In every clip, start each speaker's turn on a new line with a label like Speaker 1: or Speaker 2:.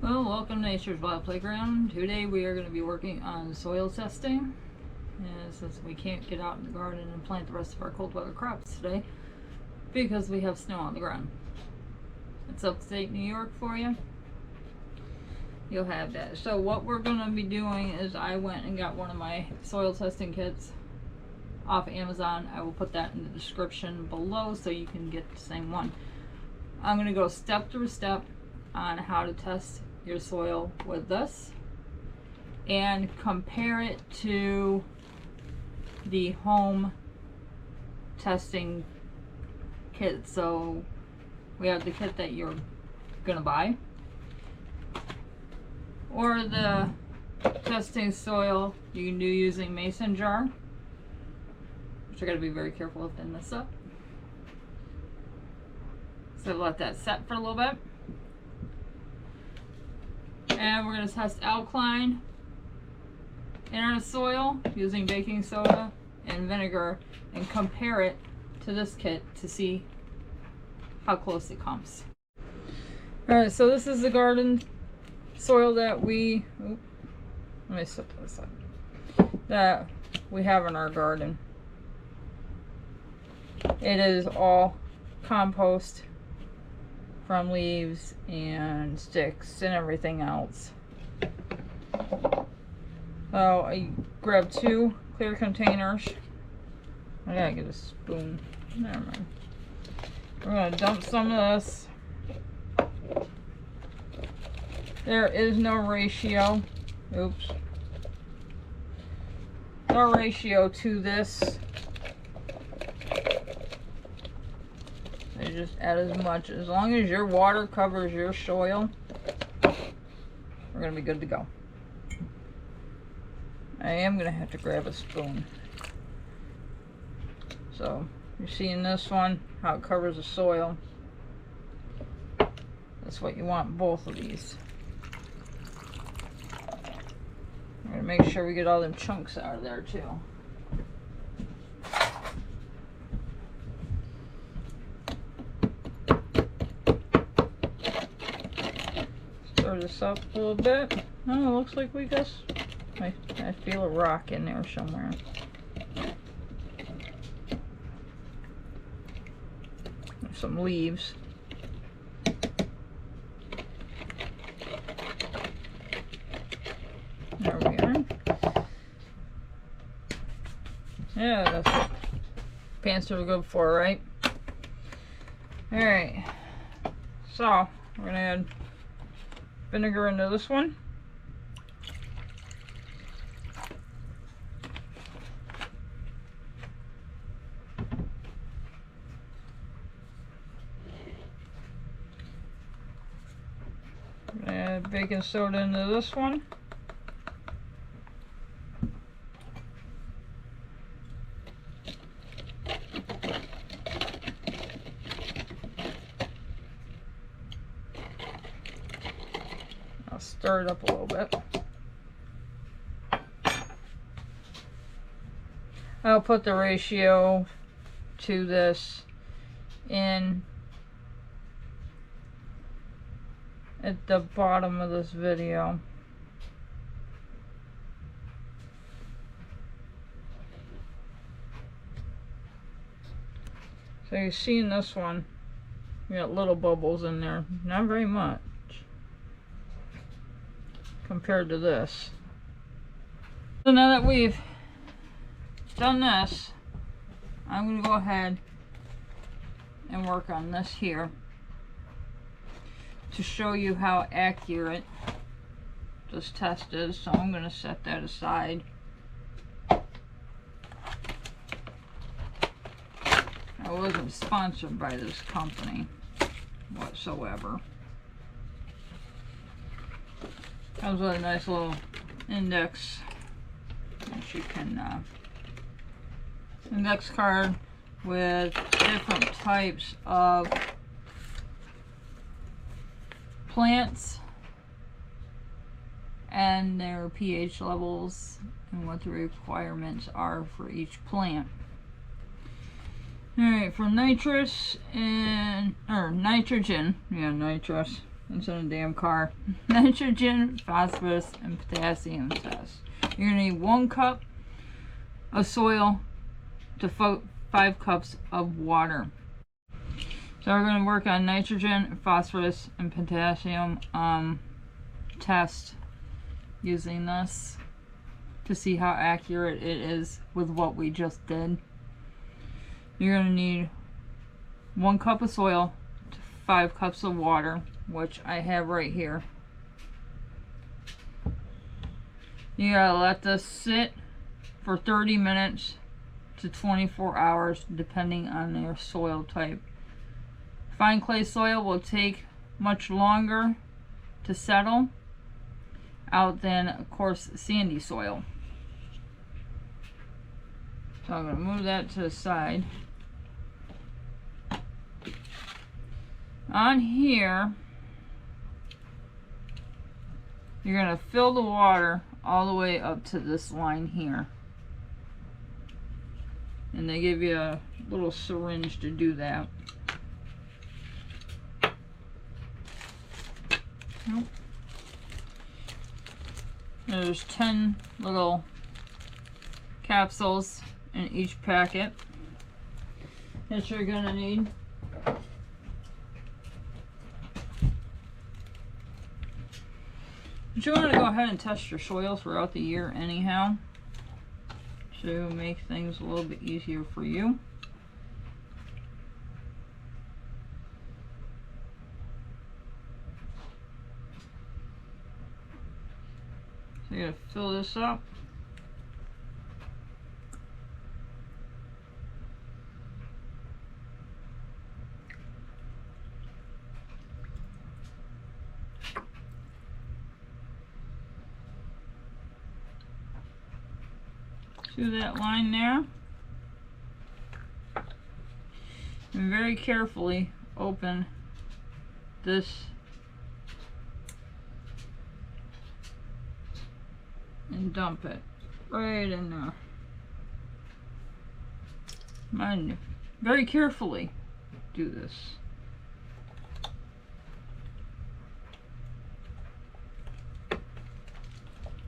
Speaker 1: Well, welcome to Nature's Wild Playground. Today we are going to be working on soil testing. And since we can't get out in the garden and plant the rest of our cold weather crops today because we have snow on the ground. It's upstate New York for you. You'll have that. So what we're going to be doing is I went and got one of my soil testing kits off Amazon. I will put that in the description below so you can get the same one. I'm going to go step through step on how to test your soil with this and compare it to the home testing kit. So we have the kit that you're gonna buy, or the testing soil you can do using mason jar, which I gotta be very careful lifting this up. So let that set for a little bit. And we're going to test alkaline in our soil using baking soda and vinegar and compare it to this kit to see how close it comes. Alright, so this is the garden soil that we that we have in our garden. It is all compost from leaves and sticks and everything else. So I grabbed 2 clear containers. I gotta get a spoon. Never mind. We're gonna dump some of this. There is no ratio. Oops. No ratio to this. You just add as much. As long as your water covers your soil, we're going to be good to go. I am going to have to grab a spoon. So, you're seeing this one, how it covers the soil. That's what you want, both of these. We're going to make sure we get all them chunks out of there too. Stir this up a little bit. Oh, it looks like we got, I feel a rock in there somewhere. There's some leaves. There we are. Yeah, that's what pants are good for, right? Alright. So, we're going to add vinegar into this one. Add baking soda into this one. Stir it up a little bit. I'll put the ratio to this in at the bottom of this video. So you're seeing this one, you got little bubbles in there, not very much compared to this. So now that we've done this, I'm going to go ahead and work on this here to show you how accurate this test is. So I'm going to set that aside. I wasn't sponsored by this company whatsoever. Comes with a nice little index, which you can index card with different types of plants and their pH levels and what the requirements are for each plant. Alright, for nitrous and, or nitrogen, yeah, nitrous, It's in a damn car. Nitrogen, phosphorus, and potassium test. You're going to need 1 cup of soil to 5 cups of water. So we're going to work on nitrogen, phosphorus, and potassium test using this to see how accurate it is with what we just did. You're going to need 1 cup of soil to 5 cups of water, which I have right here. You gotta let this sit for 30 minutes to 24 hours depending on your soil type. Fine clay soil will take much longer to settle out than, of course, sandy soil. So I'm going to move that to the side. On here, you're going to fill the water all the way up to this line here. And they give you a little syringe to do that. Nope. There's 10 little capsules in each packet that you're going to need. But you want to go ahead and test your soil throughout the year anyhow, to make things a little bit easier for you. So you're going to fill this up. To that line there, and very carefully open this and dump it right in there. Mind you, very carefully do this.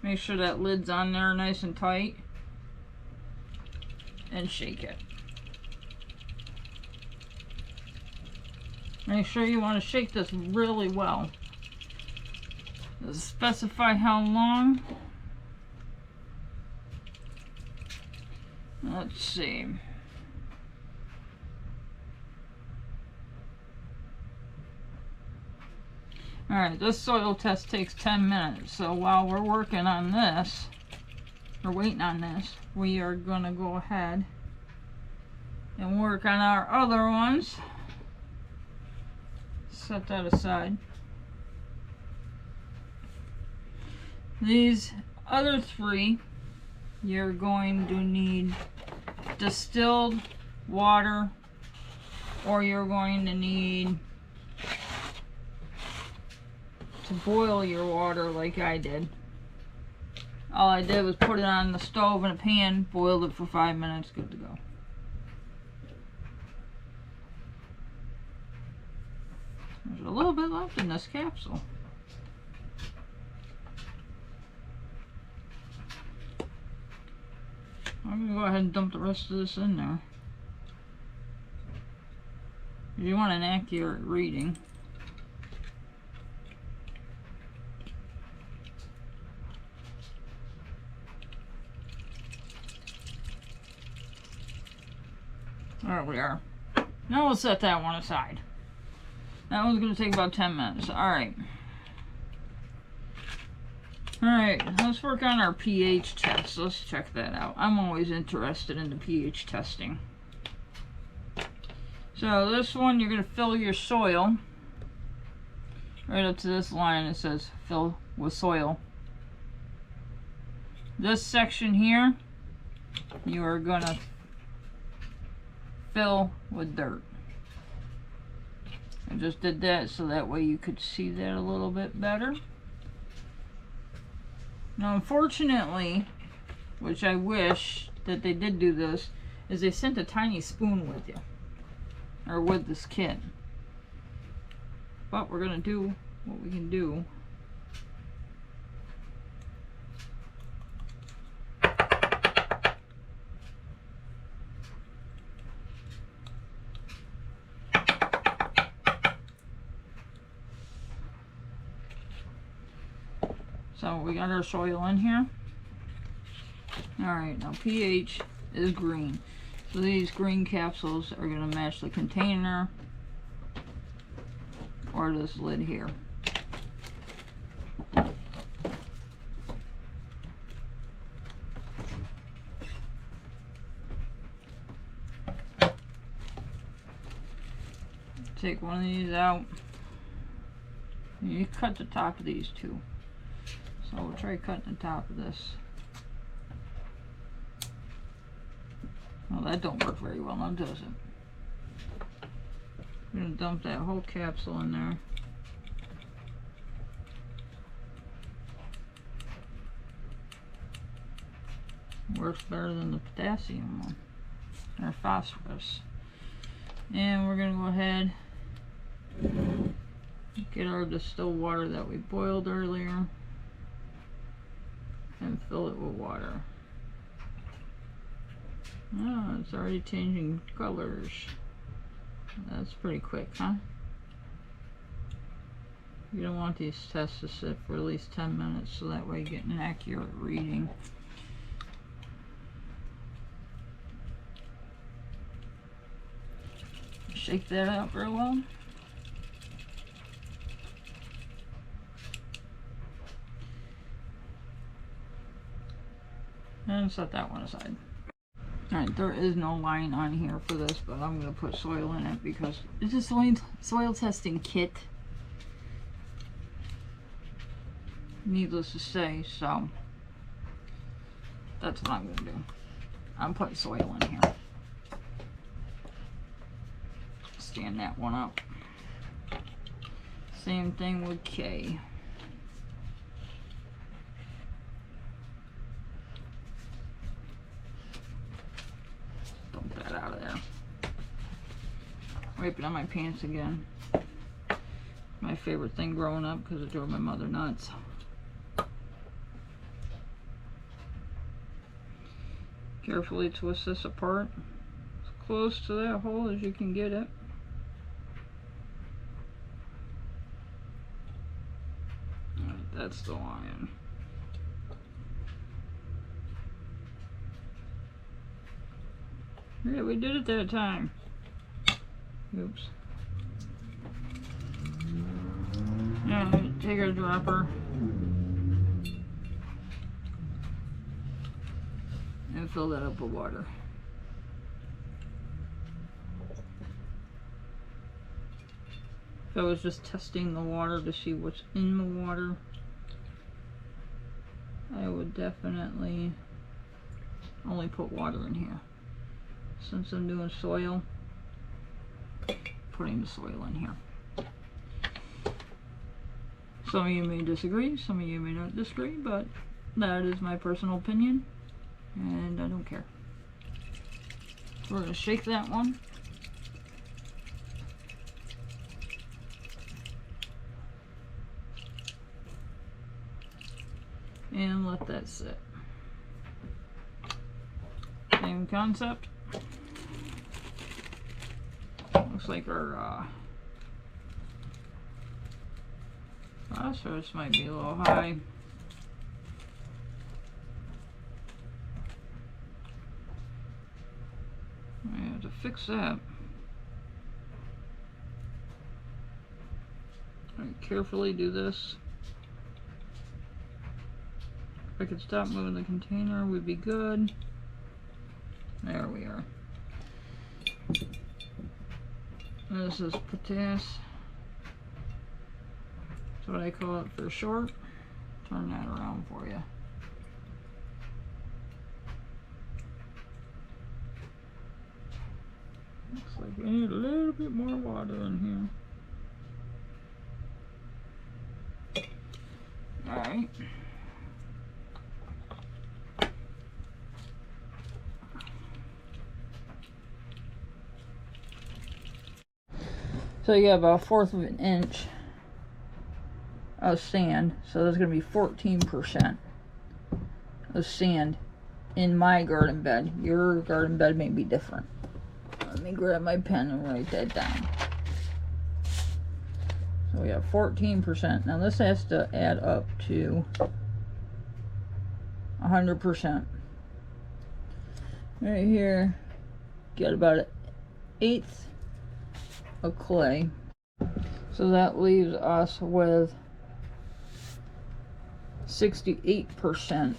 Speaker 1: Make sure that lid's on there nice and tight. And shake it. Make sure you want to shake this really well. Specify how long. Let's see. Alright, this soil test takes 10 minutes. So while we're working on this, or waiting on this, we are going to go ahead and work on our other ones. Set that aside. These other 3, you're going to need distilled water, or you're going to need to boil your water like I did. All I did was put it on the stove in a pan, boiled it for 5 minutes, good to go. There's a little bit left in this capsule. I'm going to go ahead and dump the rest of this in there. You want an accurate reading. There we are. Now we'll set that one aside. That one's going to take about 10 minutes. Alright. Alright, let's work on our pH test. Let's check that out. I'm always interested in the pH testing. So this one, you're going to fill your soil. Right up to this line it says fill with soil. This section here, you are going to fill with dirt. I just did that so that way you could see that a little bit better. Now unfortunately, which I wish that they did do this, is they sent a tiny spoon with you, or with this kit. But we're going to do what we can do. So we got our soil in here. Alright, now pH is green. So these green capsules are going to match the container or this lid here. Take one of these out. You cut the top of these two. So we'll try cutting the top of this. Well, that don't work very well now, does it? I'm gonna dump that whole capsule in there. Works better than the potassium one, or phosphorus. And we're gonna go ahead, get our distilled water that we boiled earlier, and fill it with water. Oh, it's already changing colors. That's pretty quick, huh? You don't want these tests to sit for at least 10 minutes, so that way you get an accurate reading. Shake that out real well. And set that one aside. Alright, there is no line on here for this, but I'm going to put soil in it because it's a soil testing kit. Needless to say, so that's what I'm going to do. I'm putting soil in here. Stand that one up. Same thing with K. Dump that out of there. Wipe it on my pants again. My favorite thing growing up because it drove my mother nuts. Carefully twist this apart as close to that hole as you can get it. Alright, that's the line. Yeah, we did it that time. Oops. Now, take our dropper and fill that up with water. If I was just testing the water to see what's in the water, I would definitely only put water in here. Since I'm doing soil, putting the soil in here. Some of you may disagree, some of you may not disagree, but that is my personal opinion, and I don't care. So we're going to shake that one. And let that sit. Same concept. Looks like our phosphorus might be a little high. I have to fix that. I carefully do this. If I could stop moving the container, we'd be good. There we are. This is potassium. That's what I call it for short. Turn that around for you. Looks like we need a little bit more water in here. Alright. So you got about 1/4 of an inch of sand, so there's going to be 14% of sand in my garden bed. Your garden bed may be different. Let me grab my pen and write that down. So we have 14%. Now this has to add up to 100%. Right here, get about an 1/8 of clay. So that leaves us with 68%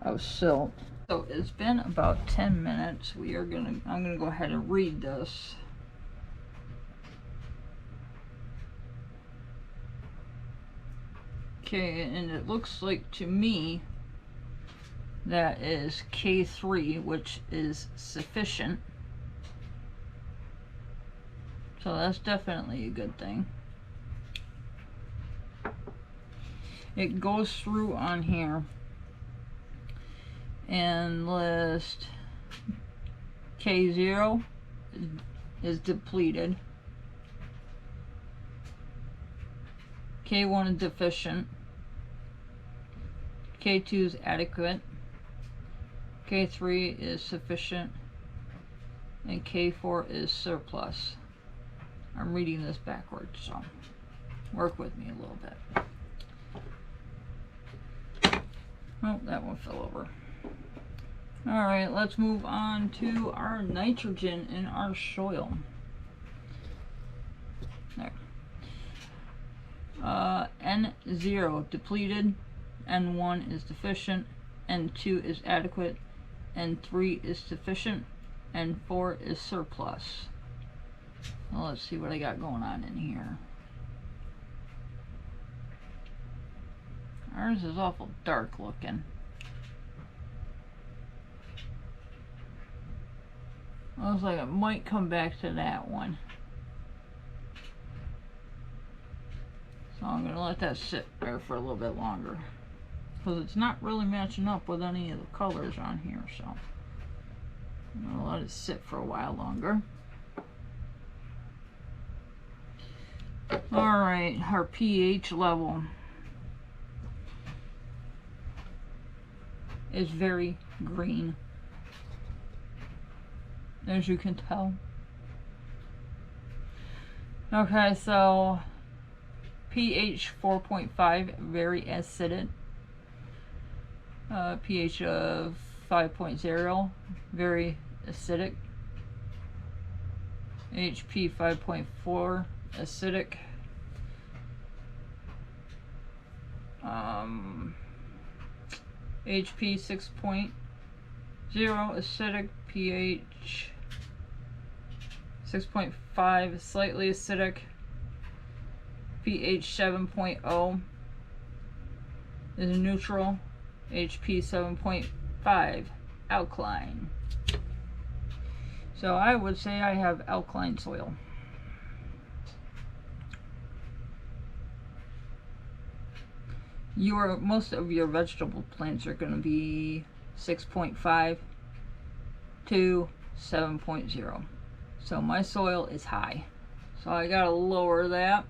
Speaker 1: of silt. So it's been about 10 minutes. I'm gonna go ahead and read this. Okay, and it looks like to me that is K3, which is sufficient. So that's definitely a good thing. It goes through on here and list K0 is depleted, K1 is deficient, K2 is adequate, K3 is sufficient, and K4 is surplus. I'm reading this backwards, so work with me a little bit. Oh, that one fell over. Alright, let's move on to our nitrogen in our soil. There. N0 depleted, N1 is deficient, N2 is adequate, N3 is sufficient, N4 is surplus. Well, let's see what I got going on in here. Ours is awful dark looking. Looks like it might come back to that one. So I'm going to let that sit there for a little bit longer, because it's not really matching up with any of the colors on here, so I'm going to let it sit for a while longer. Alright, our pH level is very green, as you can tell. Okay, so pH 4.5, very acidic. pH of 5.0, very acidic. HP 5.4, acidic. HP 6.0, acidic. pH 6.5, slightly acidic. pH 7.0 is neutral. HP 7.5, alkaline. So I would say I have alkaline soil. Most of your vegetable plants are going to be 6.5 to 7.0. So my soil is high. So I gotta lower that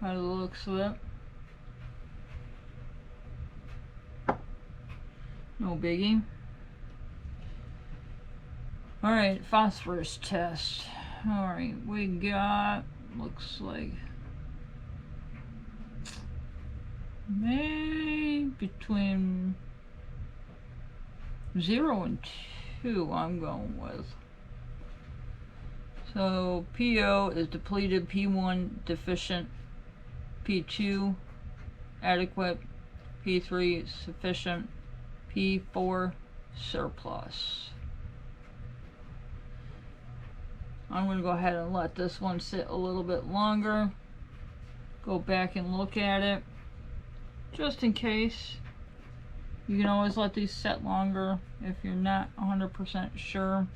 Speaker 1: by the looks of it. No biggie. Alright, phosphorus test. Alright, we got, looks like, maybe between 0 and 2 I'm going with. So PO is depleted, P1 deficient, P2 adequate, P3 sufficient, P4 surplus. I'm going to go ahead and let this one sit a little bit longer. Go back and look at it, just in case. You can always let these set longer if you're not 100% sure.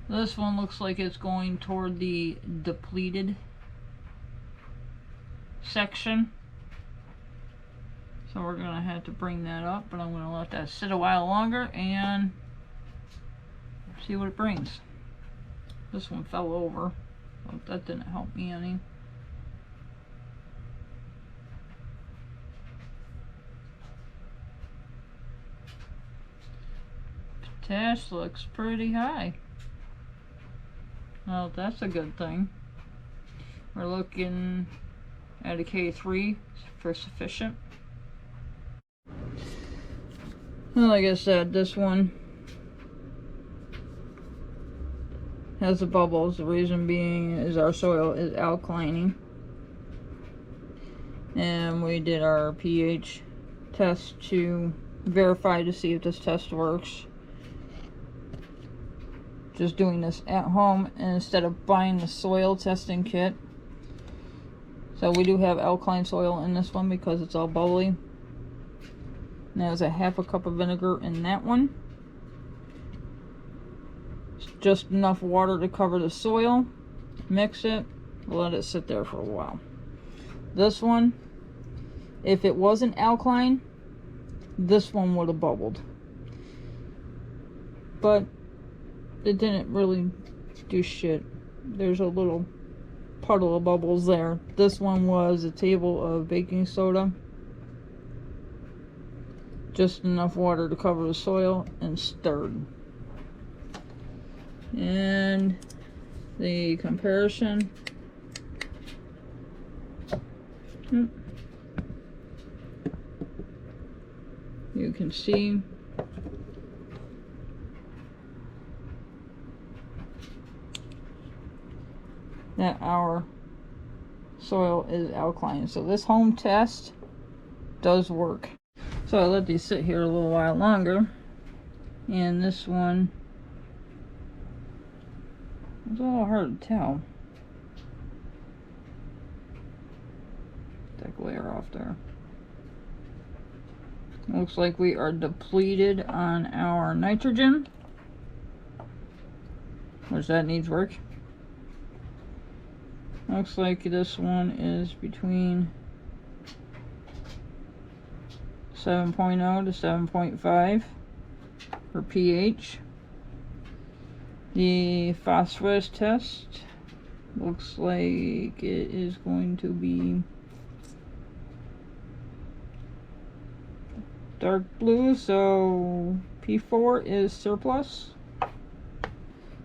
Speaker 1: This one looks like it's going toward the depleted section. So we're gonna have to bring that up, but I'm gonna let that sit a while longer and see what it brings. This one fell over, so that didn't help me any. Potash looks pretty high. Well, that's a good thing. We're looking at a K3 for sufficient. Well, like I said, this one has the bubbles. The reason being is our soil is alkalining. And we did our pH test to verify to see if this test works. Just doing this at home instead of buying the soil testing kit. So we do have alkaline soil in this one because it's all bubbly. Now there's a half a cup of vinegar in that one. It's just enough water to cover the soil. Mix it, let it sit there for a while. This one, if it wasn't alkaline, this one would have bubbled. But it didn't really do shit. There's a little puddle of bubbles there. This one was a table of baking soda. Just enough water to cover the soil and stirred. And the comparison. You can see that our soil is alkaline. So this home test does work. So I let these sit here a little while longer, and this one, it's a little hard to tell. Take layer off there. Looks like we are depleted on our nitrogen, which that needs work. Looks like this one is between 7.0 to 7.5 for pH. The phosphorus test looks like it is going to be dark blue, so P4 is surplus.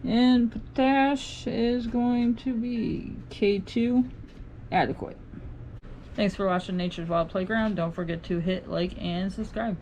Speaker 1: And potash is going to be K2 adequate. Thanks for watching Nature's Wild Playground. Don't forget to hit like and subscribe.